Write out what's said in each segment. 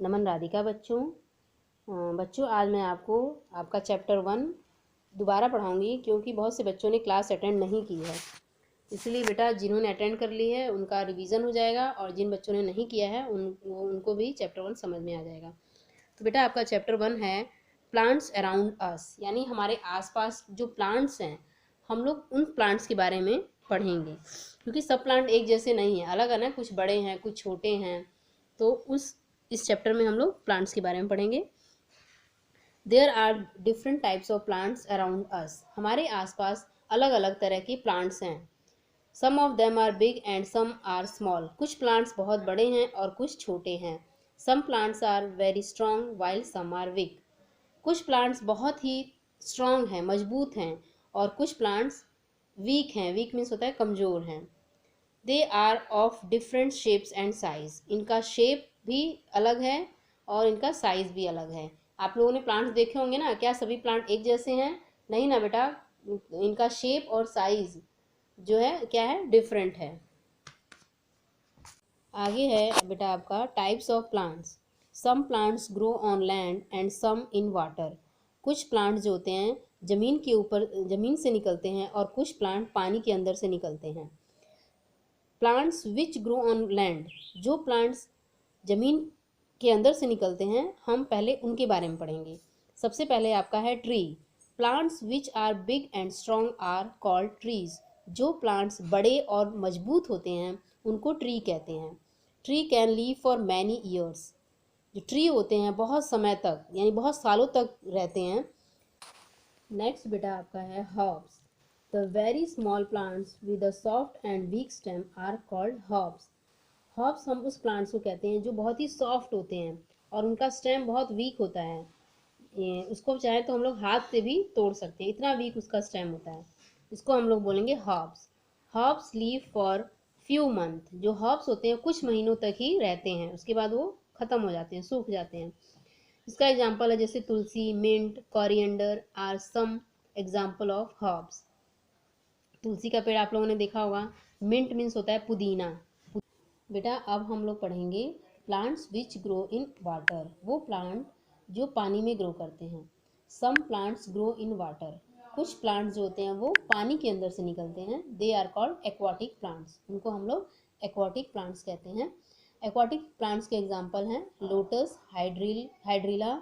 नमन राधिका बच्चों। बच्चों आज मैं आपको आपका चैप्टर 1 दोबारा पढ़ाऊंगी क्योंकि बहुत से बच्चों ने क्लास अटेंड नहीं की है। इसलिए बेटा जिन्होंने अटेंड कर ली है उनका रिवीजन हो जाएगा और जिन बच्चों ने नहीं किया है उनको भी चैप्टर 1 समझ में आ जाएगा। तो बेटा आपका चैप्टर 1 है प्लांट्स अराउंड अस, यानी हमारे आसपास जो प्लांट्स हैं हम लोग उन प्लांट्स के बारे में पढ़ेंगे क्योंकि सब प्लांट एक जैसे नहीं हैं, अलग अलग, कुछ बड़े हैं कुछ छोटे हैं। तो इस चैप्टर में हम लोग प्लांट्स के बारे में पढ़ेंगे। There are different types of plants around us, हमारे आसपास अलग अलग तरह के प्लांट्स हैं। Some of them are big and some are small, कुछ प्लांट्स बहुत बड़े हैं और कुछ छोटे हैं। Some plants are very strong while some are weak, कुछ प्लांट्स बहुत ही स्ट्रॉन्ग हैं, मजबूत हैं, और कुछ प्लांट्स वीक हैं। वीक मीन्स होता है कमज़ोर हैं। They are of different shapes and size, इनका शेप भी अलग है और इनका साइज भी अलग है। आप लोगों ने प्लांट्स देखे होंगे ना, क्या सभी प्लांट एक जैसे हैं? नहीं ना बेटा, इनका शेप और साइज जो है क्या है, डिफरेंट है। आगे है बेटा आपका types of plants. Some plants grow on land and some in water, कुछ प्लांट्स जो होते हैं ज़मीन के ऊपर, ज़मीन से निकलते हैं, और कुछ प्लांट पानी के अंदर से निकलते हैं। Plants which grow on land, जो प्लांट्स ज़मीन के अंदर से निकलते हैं हम पहले उनके बारे में पढ़ेंगे। सबसे पहले आपका है tree. Plants which are big and strong are called trees, जो प्लांट्स बड़े और मजबूत होते हैं उनको ट्री कहते हैं। Tree can live for many years, जो ट्री होते हैं बहुत समय तक यानी बहुत सालों तक रहते हैं। नेक्स्ट बेटा आपका है herbs. The very small plants with a soft and weak stem are called herbs. Herbs हम उस प्लांट्स को कहते हैं जो बहुत ही सॉफ्ट होते हैं और उनका स्टेम बहुत वीक होता है। उसको चाहे तो हम लोग हाथ से भी तोड़ सकते हैं, इतना वीक उसका स्टेम होता है। इसको हम लोग बोलेंगे herbs. Herbs leave for few month, जो हर्ब्स होते हैं कुछ महीनों तक ही रहते हैं, उसके बाद वो ख़त्म हो जाते हैं, सूख जाते हैं। इसका एग्जाम्पल है जैसे tulsi, mint, coriander are some example of herbs. तुलसी का पेड़ आप लोगों ने देखा होगा। मिंट मीन्स होता है पुदीना। बेटा अब हम लोग पढ़ेंगे plants which grow in water, वो प्लांट जो पानी में ग्रो करते हैं। Some plants grow in water, कुछ प्लांट्स जो होते हैं वो पानी के अंदर से निकलते हैं। They are called aquatic plants, उनको हम लोग एक्वाटिक प्लांट्स कहते हैं। एक्वाटिक प्लांट्स के एग्जांपल हैं lotus, hydrilla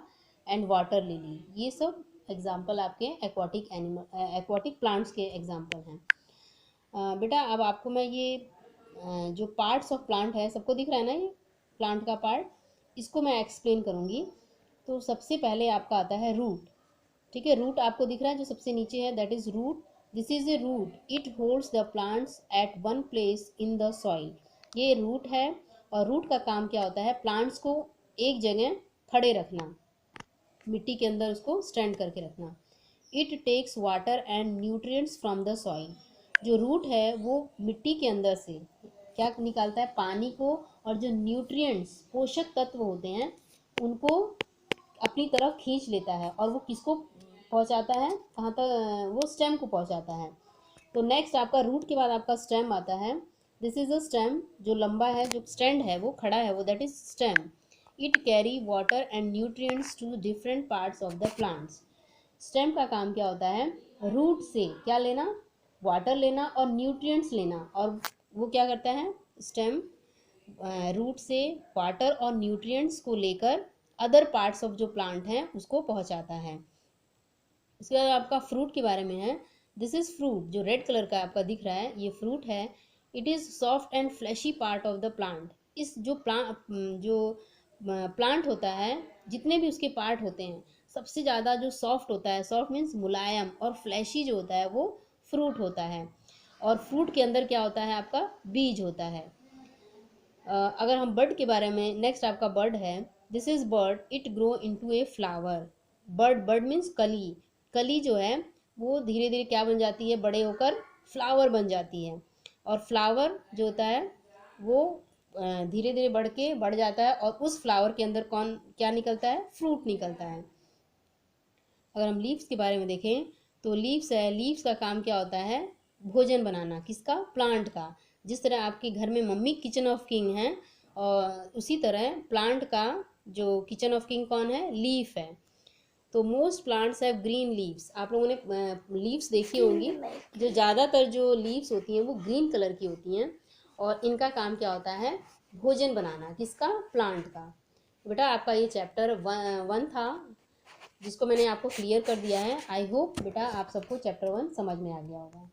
and water lily. ये सब एग्जांपल आपके एक्वाटिक प्लांट्स के एग्जांपल हैं। बेटा अब आपको मैं ये जो पार्ट्स ऑफ प्लांट है, सबको दिख रहा है ना ये प्लांट का पार्ट, इसको मैं एक्सप्लेन करूँगी। तो सबसे पहले आपका आता है रूट। ठीक है, रूट आपको दिख रहा है जो सबसे नीचे है, that is root. This is a root, it holds the plants at one place in the soil. ये रूट है और रूट का काम क्या होता है, प्लांट्स को एक जगह खड़े रखना, मिट्टी के अंदर उसको स्टैंड करके रखना। It takes water and nutrients from the soil, जो रूट है वो मिट्टी के अंदर से क्या निकालता है, पानी को, और जो न्यूट्रिएंट्स पोषक तत्व होते हैं उनको अपनी तरफ खींच लेता है, और वो किसको पहुंचाता है, कहाँ तक, वो स्टेम को पहुंचाता है। तो नेक्स्ट आपका रूट के बाद आपका स्टेम आता है। दिस इज अ स्टेम, जो लंबा है, जो स्टैंड है, वो खड़ा है, वो that is stem. It carry water and nutrients to different parts of the plants. Stem का काम क्या होता है, रूट से क्या लेना, वाटर लेना और न्यूट्रिएंट्स लेना, और वो क्या करता है स्टेम, रूट से वाटर और न्यूट्रिएंट्स को लेकर अदर पार्ट्स ऑफ जो प्लांट हैं उसको पहुंचाता है। इसके बाद आपका फ्रूट के बारे में है। दिस इज फ्रूट, जो रेड कलर का आपका दिख रहा है ये फ्रूट है। It is soft and fleshy part of the plant. इस जो प्लांट होता है, जितने भी उसके पार्ट होते हैं, सबसे ज़्यादा जो सॉफ्ट होता है, सॉफ्ट मीन्स मुलायम, और फ्लैशी जो होता है वो फ्रूट होता है। और फ्रूट के अंदर क्या होता है, आपका बीज होता है। अगर हम बर्ड के बारे में, नेक्स्ट आपका बर्ड है। This is bird, it grow into a flower. Bird means कली। कली जो है वो धीरे धीरे क्या बन जाती है, बड़े होकर फ्लावर बन जाती है। और फ्लावर जो होता है वो धीरे धीरे बढ़ जाता है, और उस फ्लावर के अंदर कौन क्या निकलता है, फ्रूट निकलता है। अगर हम लीव्स के बारे में देखें तो लीव्स है, लीव्स का काम क्या होता है, भोजन बनाना, किसका, प्लांट का। जिस तरह आपके घर में मम्मी किचन ऑफ किंग हैं, और उसी तरह प्लांट का जो किचन ऑफ किंग कौन है, लीफ है। तो most plants have green leaves. आप लोगों ने लीव्स देखी होंगी, जो ज़्यादातर जो लीव्स होती हैं वो ग्रीन कलर की होती हैं, और इनका काम क्या होता है, भोजन बनाना। किसका, प्लांट का। बेटा आपका ये चैप्टर 1 था, जिसको मैंने आपको क्लियर कर दिया है। आई होप बेटा आप सबको चैप्टर 1 समझ में आ गया होगा।